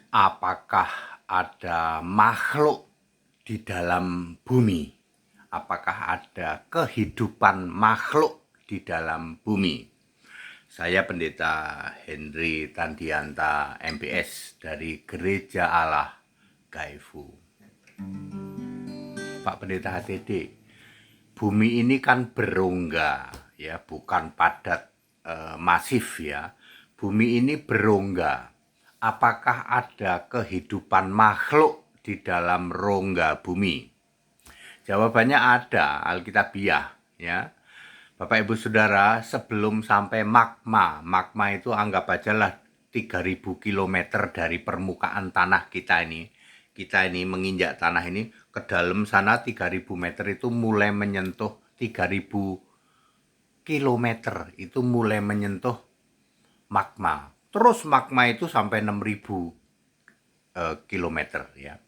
Apakah ada makhluk di dalam bumi? Apakah ada kehidupan makhluk di dalam bumi? Saya Pendeta Henry Tandianta MPS dari Gereja Allah Gaifu. Pak Pendeta HTD, bumi ini kan berongga, ya, bukan padat masif ya. Bumi ini berongga. Apakah ada kehidupan makhluk di dalam rongga bumi? Jawabannya ada, Alkitabiah, ya. Bapak Ibu Saudara, sebelum sampai magma itu anggap ajalah 3000 km dari permukaan tanah kita ini. Kita ini menginjak tanah ini, ke dalam sana 3000 meter itu mulai menyentuh 3000 kilometer, itu mulai menyentuh magma. Terus magma itu sampai 6000 kilometer ya.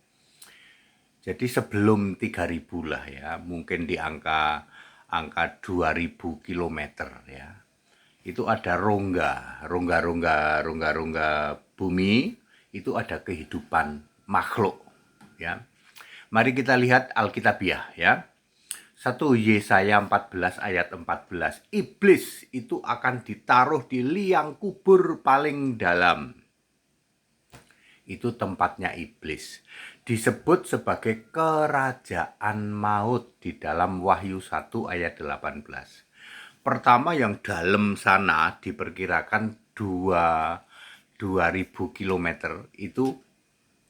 Jadi sebelum 3000 lah ya, mungkin di angka 2000 kilometer ya. Itu ada rongga bumi, itu ada kehidupan makhluk ya. Mari kita lihat Alkitabiah ya. 1 Yesaya 14 ayat 14. Iblis itu akan ditaruh di liang kubur paling dalam. Itu tempatnya iblis. Disebut sebagai kerajaan maut di dalam Wahyu 1 ayat 18. Pertama yang dalam sana diperkirakan 2000 km itu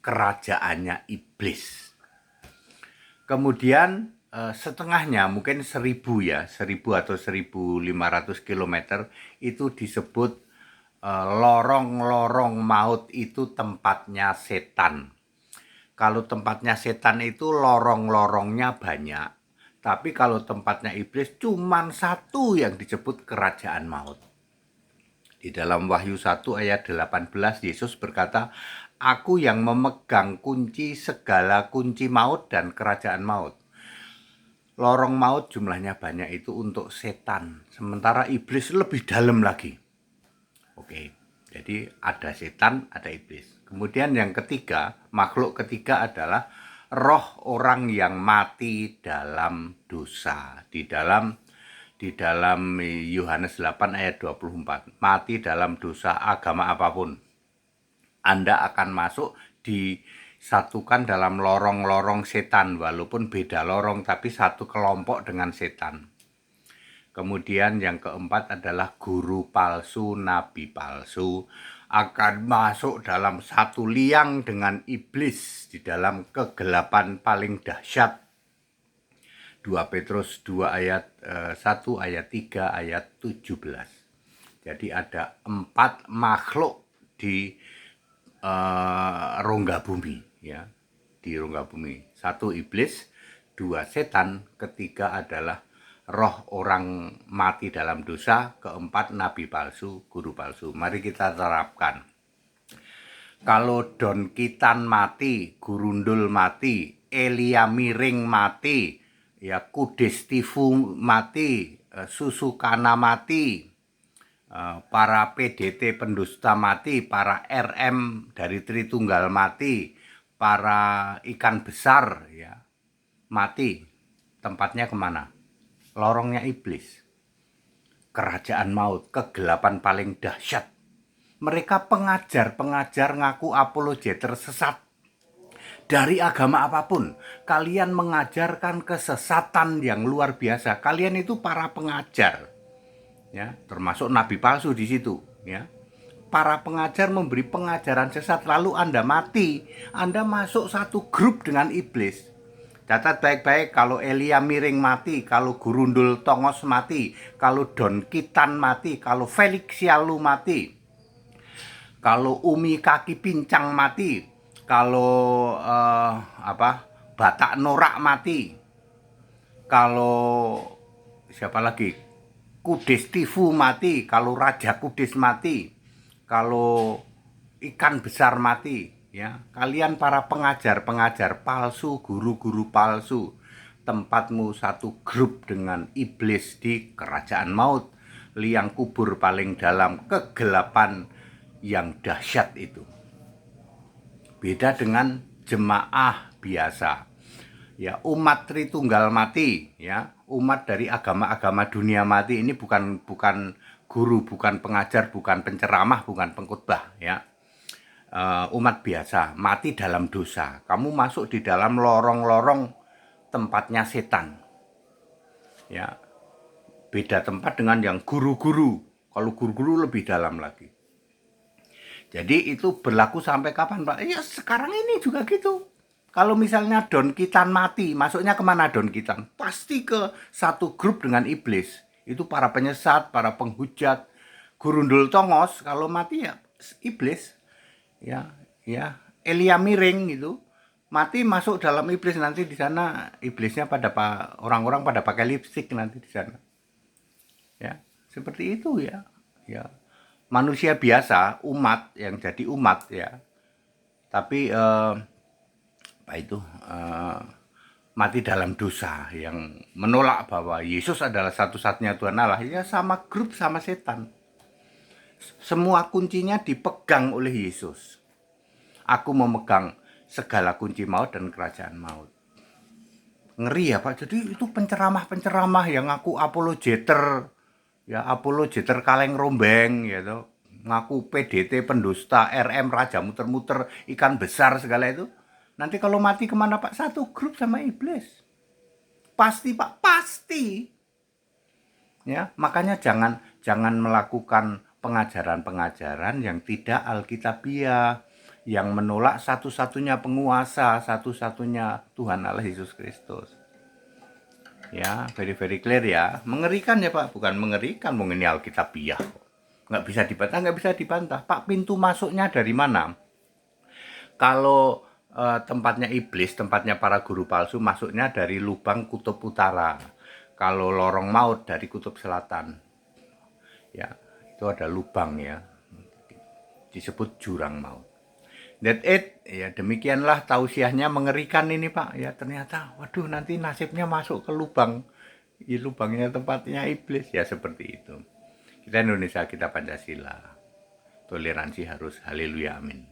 kerajaannya iblis. Kemudian setengahnya mungkin 1000 ya, 1000 atau 1500 km itu disebut lorong-lorong maut, itu tempatnya setan. Kalau tempatnya setan itu lorong-lorongnya banyak, tapi kalau tempatnya iblis cuman satu yang disebut kerajaan maut. Di dalam Wahyu 1 ayat 18 Yesus berkata, "Aku yang memegang kunci segala kunci maut dan kerajaan maut." Lorong maut jumlahnya banyak itu untuk setan, sementara iblis lebih dalam lagi. Oke, jadi ada setan, ada iblis. Kemudian yang ketiga, makhluk ketiga adalah roh orang yang mati dalam dosa. Di dalam Yohanes 8 ayat 24, mati dalam dosa agama apapun, Anda akan masuk disatukan dalam lorong-lorong setan, walaupun beda lorong tapi satu kelompok dengan setan. Kemudian yang keempat adalah guru palsu, nabi palsu akan masuk dalam satu liang dengan iblis di dalam kegelapan paling dahsyat. 2 Petrus 2 ayat 1, ayat 3, ayat 17. Jadi ada 4 makhluk di rongga bumi ya, di rongga bumi. 1 iblis, 2 setan, ketiga adalah roh orang mati dalam dosa, keempat nabi palsu, guru palsu. Mari kita terapkan. Kalau Don Kitan mati, Gurundul mati, Elia Miring mati, ya Kudes Tifu mati, Susukana mati, para PDT pendusta mati, para RM dari Tritunggal mati, para ikan besar ya mati. Tempatnya kemana? Lorongnya iblis, kerajaan maut, kegelapan paling dahsyat. Mereka pengajar ngaku apologeter sesat. Dari agama apapun, kalian mengajarkan kesesatan yang luar biasa. Kalian itu para pengajar, ya, termasuk nabi palsu di situ, ya. Para pengajar memberi pengajaran sesat, lalu Anda mati. Anda masuk satu grup dengan iblis. Catat baik-baik, kalau Elia Miring mati, kalau Gurundul Tongos mati, kalau Don Kitan mati, kalau Felix Sialu mati, kalau Umi Kaki Pincang mati, kalau Batak Norak mati, kalau siapa lagi, Kudes Tifu mati, kalau Raja Kudes mati, kalau ikan besar mati, ya. Kalian para pengajar palsu, guru-guru palsu, tempatmu satu grup dengan iblis di kerajaan maut, liang kubur paling dalam, kegelapan yang dahsyat itu. Beda dengan jemaah biasa. Ya, umat Tritunggal mati, ya, umat dari agama-agama dunia mati ini bukan guru, bukan pengajar, bukan penceramah, bukan pengkhotbah, ya. Umat biasa mati dalam dosa. Kamu masuk di dalam lorong-lorong tempatnya setan, ya. Beda tempat dengan yang guru-guru. Kalau guru-guru lebih dalam lagi. Jadi itu berlaku sampai kapan, Pak? Ya sekarang ini juga gitu. Kalau misalnya Don Kitan mati, masuknya kemana Don Kitan? Pasti ke satu grup dengan iblis. Itu para penyesat, para penghujat. Gurundul Tongos kalau mati ya iblis. Ya, ya. Elia Miring gitu. Mati masuk dalam iblis, nanti di sana iblisnya pada orang-orang pada pakai lipstik nanti di sana. Ya, seperti itu ya. Ya. Manusia biasa, umat yang jadi umat ya. Tapi apa itu mati dalam dosa, yang menolak bahwa Yesus adalah satu-satunya Tuhan Allah, ya sama grup sama setan. Semua kuncinya dipegang oleh Yesus. Aku memegang segala kunci maut dan kerajaan maut. Ngeri ya Pak. Jadi itu penceramah-penceramah yang ngaku apologeter, ya apologeter kaleng rombeng gitu. Ngaku PDT pendusta, RM raja muter-muter, ikan besar segala itu. Nanti kalau mati kemana Pak? Satu grup sama iblis. Pasti Pak, pasti. Ya, makanya jangan melakukan pengajaran-pengajaran yang tidak alkitabiah, yang menolak satu-satunya penguasa, satu-satunya Tuhan Allah Yesus Kristus. Ya, very clear ya. Mengerikan ya Pak, bukan mengerikan, ini alkitabiah. Nggak bisa dibantah, nggak bisa dibantah. Pak, pintu masuknya dari mana? Kalau tempatnya iblis, tempatnya para guru palsu, masuknya dari lubang kutub utara. Kalau lorong maut dari kutub selatan. Ya, itu ada lubang ya. Disebut jurang maut. That it, ya demikianlah tausiahnya, mengerikan ini Pak. Ya ternyata, waduh nanti nasibnya masuk ke lubang. Ya, lubangnya tempatnya iblis, ya seperti itu. Kita Indonesia, kita Pancasila. Toleransi harus, haleluya, amin.